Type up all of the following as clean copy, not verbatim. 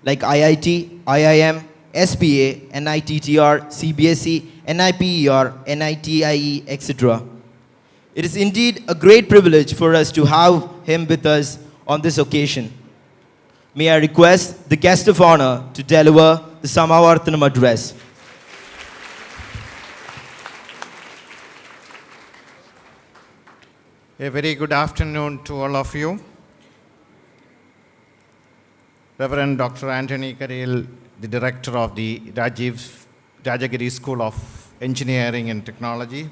like IIT, IIM, SPA, NITTR, CBSE, NIPER, NITIE, etc. It is indeed a great privilege for us to have him with us on this occasion. May I request the guest of honor to deliver the Samavarthanam address. A very good afternoon to all of you. Reverend Dr. Anthony Karil, the director of the Rajagiri School of Engineering and Technology.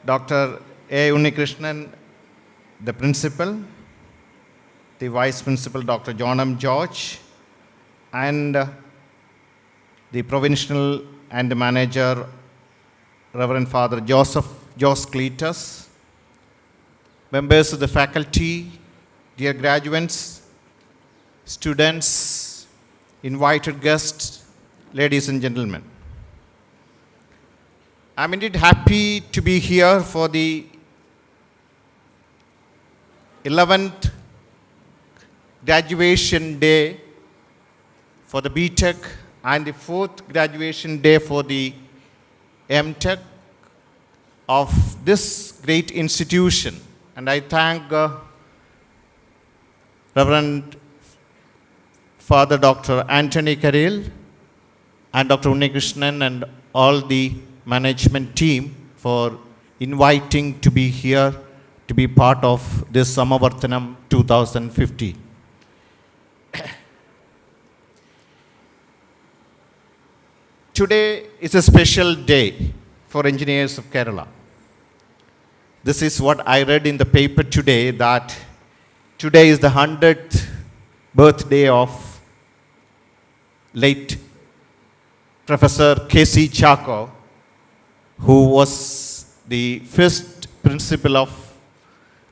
Dr. A. Unnikrishnan, the principal, the vice principal, Dr. John M. George, and the provincial and manager, Reverend Father Jos Cletus, members of the faculty, dear graduates, students, invited guests, ladies and gentlemen. I'm indeed happy to be here for the 11th graduation day for the BTech and the 4th graduation day for the MTech of this great institution. And I thank Reverend Father Dr. Anthony Karil and Dr. Unnikrishnan and all the management team for inviting to be here to be part of this Samavarthanam 2015. Today is a special day for engineers of Kerala. This is what I read in the paper today, that today is the 100th birthday of late Professor K.C. Chako, who was the first principal of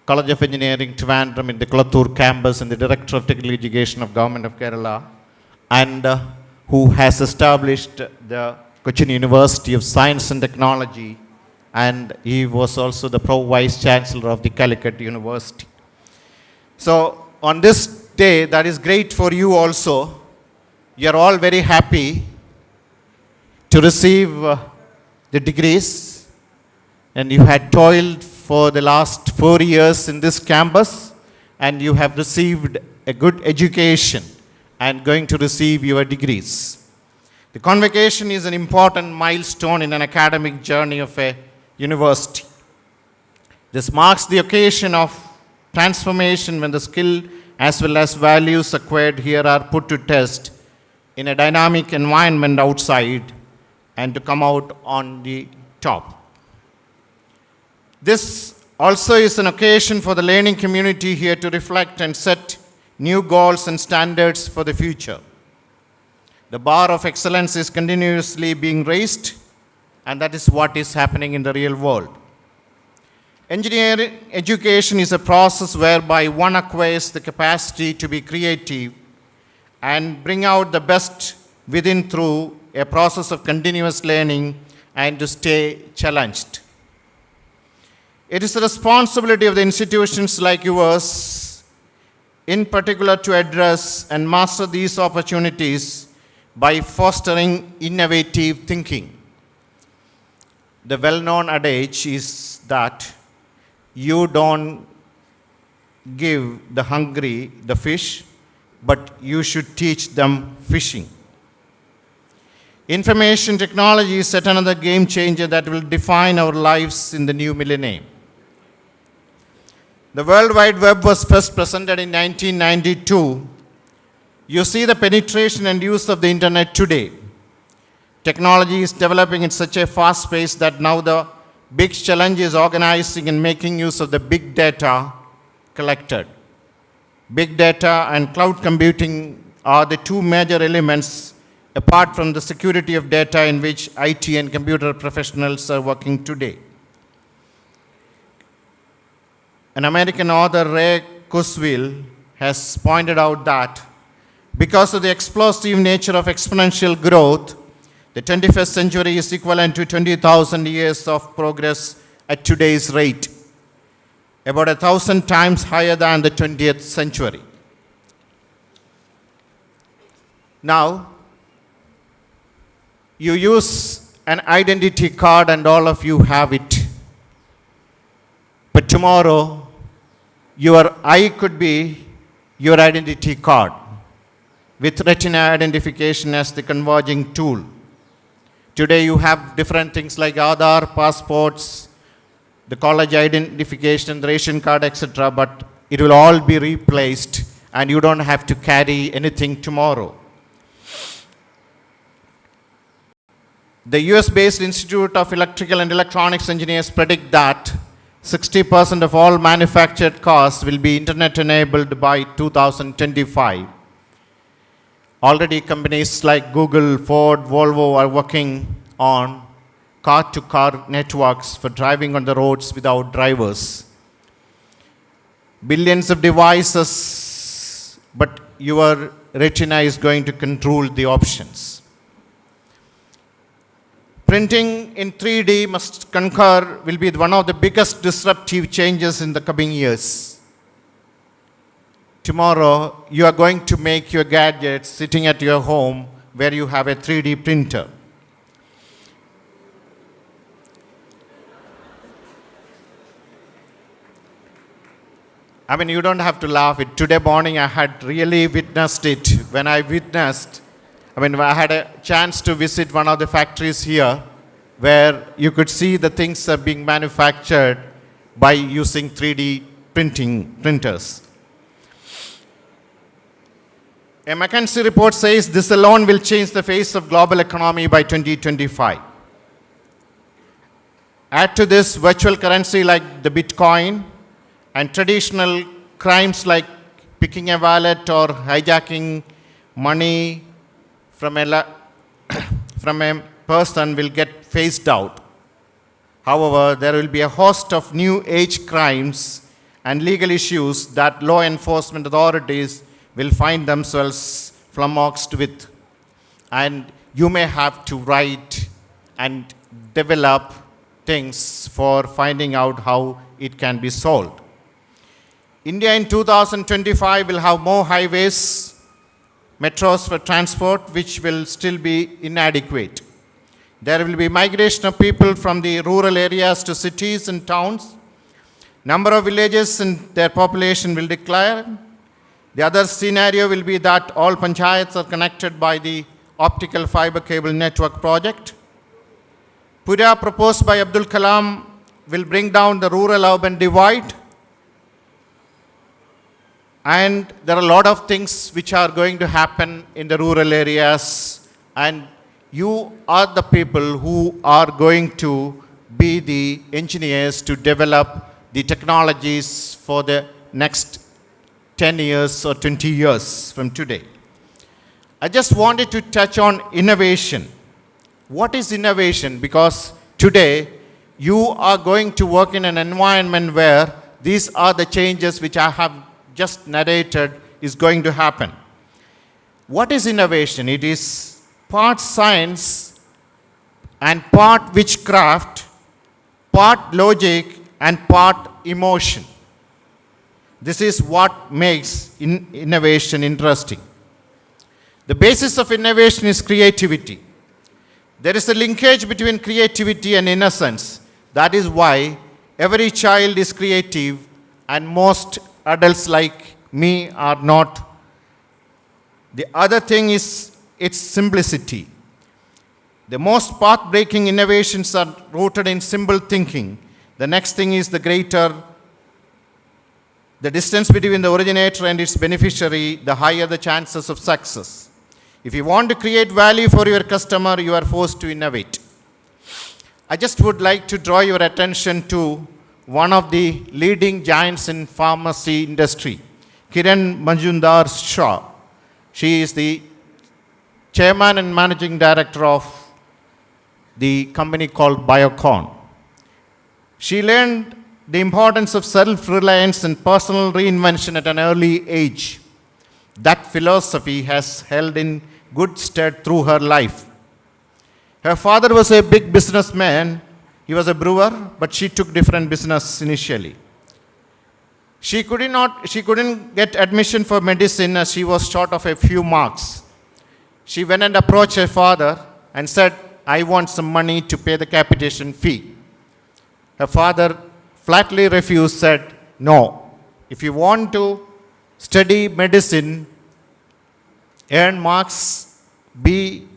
College of Engineering Trivandrum in the Kolattur campus and the Director of Technical Education of Government of Kerala, and who has established the Cochin University of Science and Technology, and he was also the Pro-Vice Chancellor of the Calicut University. So on this day, that is great for you also. You are all very happy to receive the degrees, and you had toiled for the last 4 years in this campus, and you have received a good education and going to receive your degrees. The convocation is an important milestone in an academic journey of a university. This marks the occasion of transformation when the skill as well as values acquired here are put to test in a dynamic environment outside and to come out on the top. This also is an occasion for the learning community here to reflect and set new goals and standards for the future. The bar of excellence is continuously being raised, and that is what is happening in the real world. Engineering education is a process whereby one acquires the capacity to be creative and bring out the best within through a process of continuous learning and to stay challenged. It is the responsibility of the institutions like yours, in particular, to address and master these opportunities by fostering innovative thinking. The well-known adage is that you don't give the hungry the fish, but you should teach them fishing. Information technology is yet another game changer that will define our lives in the new millennium. The World Wide Web was first presented in 1992. You see the penetration and use of the internet today. Technology is developing at such a fast pace that now the big challenge is organizing and making use of the big data collected. Big data and cloud computing are the two major elements apart from the security of data in which IT and computer professionals are working today. An American author, Ray Kurzweil, has pointed out that because of the explosive nature of exponential growth, the 21st century is equivalent to 20,000 years of progress at today's rate, about 1,000 times higher than the 20th century. Now, you use an identity card and all of you have it. But tomorrow, your eye could be your identity card with retina identification as the converging tool. Today you have different things like Aadhaar, passports, the college identification, the ration card, etc. But it will all be replaced and you don't have to carry anything tomorrow. The US-based Institute of Electrical and Electronics Engineers predict that 60% of all manufactured cars will be internet-enabled by 2025. Already companies like Google, Ford, Volvo are working on car-to-car networks for driving on the roads without drivers. Billions of devices, but your retina is going to control the options. Printing in 3D must concur will be one of the biggest disruptive changes in the coming years. Tomorrow, you are going to make your gadgets sitting at your home where you have a 3D printer. I mean, you don't have to laugh. Today morning, I had really witnessed it. When I had a chance to visit one of the factories here where you could see the things are being manufactured by using 3D printers. A McKinsey report says this alone will change the face of global economy by 2025. Add to this virtual currency like the Bitcoin and traditional crimes like picking a wallet or hijacking money from a person will get phased out. However, there will be a host of new age crimes and legal issues that law enforcement authorities will find themselves flummoxed with. And you may have to write and develop things for finding out how it can be solved. India in 2025 will have more highways, metros for transport, which will still be inadequate. There will be migration of people from the rural areas to cities and towns. Number of villages and their population will decline. The other scenario will be that all panchayats are connected by the optical fiber cable network project. Pura proposed by Abdul Kalam will bring down the rural-urban divide. And there are a lot of things which are going to happen in the rural areas. And you are the people who are going to be the engineers to develop the technologies for the next 10 years or 20 years from today. I just wanted to touch on innovation. What is innovation? Because today you are going to work in an environment where these are the changes which I have just narrated is going to happen. What is innovation? It is part science and part witchcraft, part logic and part emotion. This is what makes innovation interesting. The basis of innovation is creativity. There is a linkage between creativity and innocence. That is why every child is creative and most adults like me are not. The other thing is its simplicity. The most path-breaking innovations are rooted in simple thinking. The next thing is the distance between the originator and its beneficiary, the higher the chances of success. If you want to create value for your customer, you are forced to innovate. I just would like to draw your attention to one of the leading giants in pharmacy industry, Kiran Majumdar-Shaw. She is the chairman and managing director of the company called Biocon. She learned the importance of self-reliance and personal reinvention at an early age. That philosophy has held in good stead through her life. Her father was a big businessman. He was a brewer, but she took different business initially. She couldn't get admission for medicine as she was short of a few marks. she went and approached her father and said, I want some money to pay the capitation fee. Her father flatly refused, said, no, if you want to study medicine, earn marks, be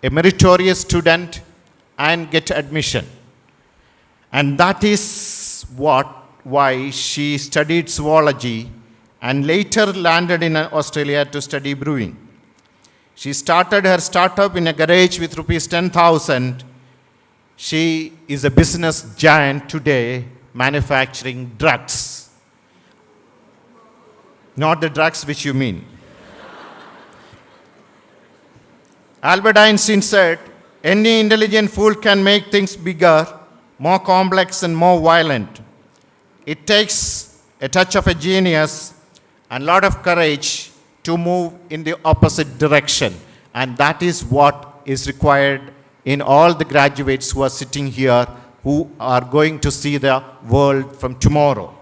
a meritorious student, and get admission. And that is why she studied zoology and later landed in Australia to study brewing. She started her startup in a garage with rupees 10,000. She is a business giant today, manufacturing drugs. Not the drugs which you mean. Albert Einstein said, any intelligent fool can make things bigger, more complex, and more violent. It takes a touch of a genius and a lot of courage to move in the opposite direction. And that is what is required in all the graduates who are sitting here, who are going to see the world from tomorrow.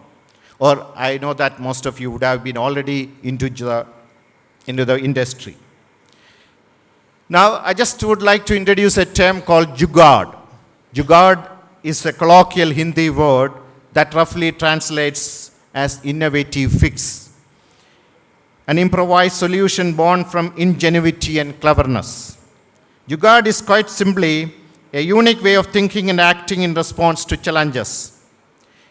Or I know that most of you would have been already into the industry. Now, I just would like to introduce a term called jugaad. Jugaad is a colloquial Hindi word that roughly translates as innovative fix. An improvised solution born from ingenuity and cleverness. Jugaad is quite simply a unique way of thinking and acting in response to challenges.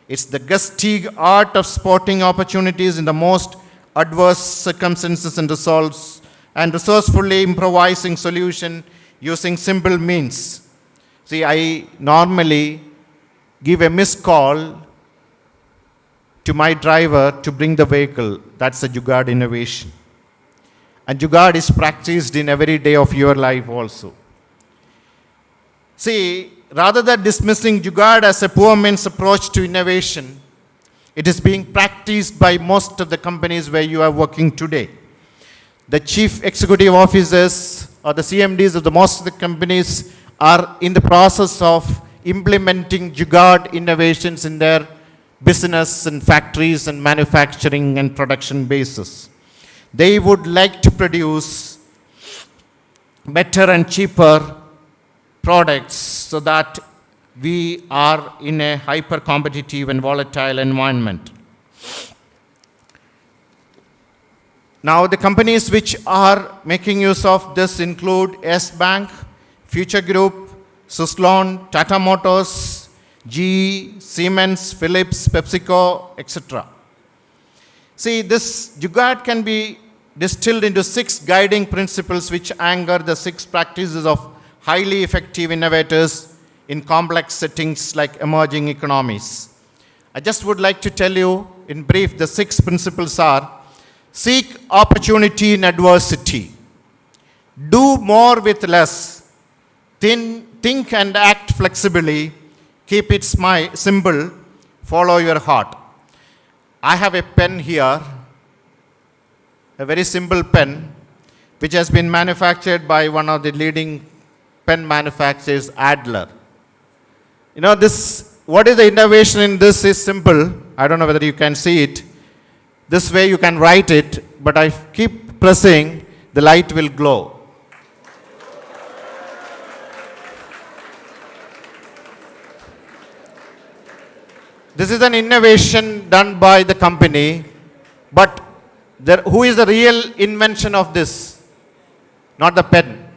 It's the gusty art of spotting opportunities in the most adverse circumstances and resourcefully improvising solution using simple means. See, I normally give a missed call to my driver to bring the vehicle. That's a jugaad innovation. And jugaad is practiced in every day of your life also. See, rather than dismissing jugaad as a poor man's approach to innovation, it is being practiced by most of the companies where you are working today. The chief executive officers or the CMDs of the most of the companies are in the process of implementing jugaad innovations in their business and factories and manufacturing and production bases. They would like to produce better and cheaper products so that we are in a hyper-competitive and volatile environment. Now, the companies which are making use of this include Yes Bank, Future Group, Suzlon, Tata Motors, GE, Siemens, Philips, PepsiCo, etc. See, this jugaad can be distilled into 6 guiding principles which anchor the 6 practices of highly effective innovators in complex settings like emerging economies. I just would like to tell you in brief, the 6 principles are: seek opportunity in adversity, do more with less, think and act flexibly, keep it simple, follow your heart. I have a pen here, a very simple pen, which has been manufactured by one of the leading pen manufacturers, Adler. You know, what is the innovation in this is simple. I don't know whether you can see it. This way you can write it, but I keep pressing, the light will glow. This is an innovation done by the company, but who is the real invention of this? Not the pen.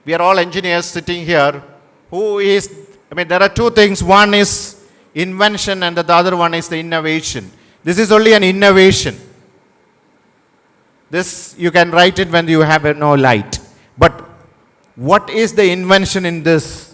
We are all engineers sitting here. There are 2 things. One is invention and the other one is the innovation. This is only an innovation. This, you can write it when you have no light. But what is the invention in this?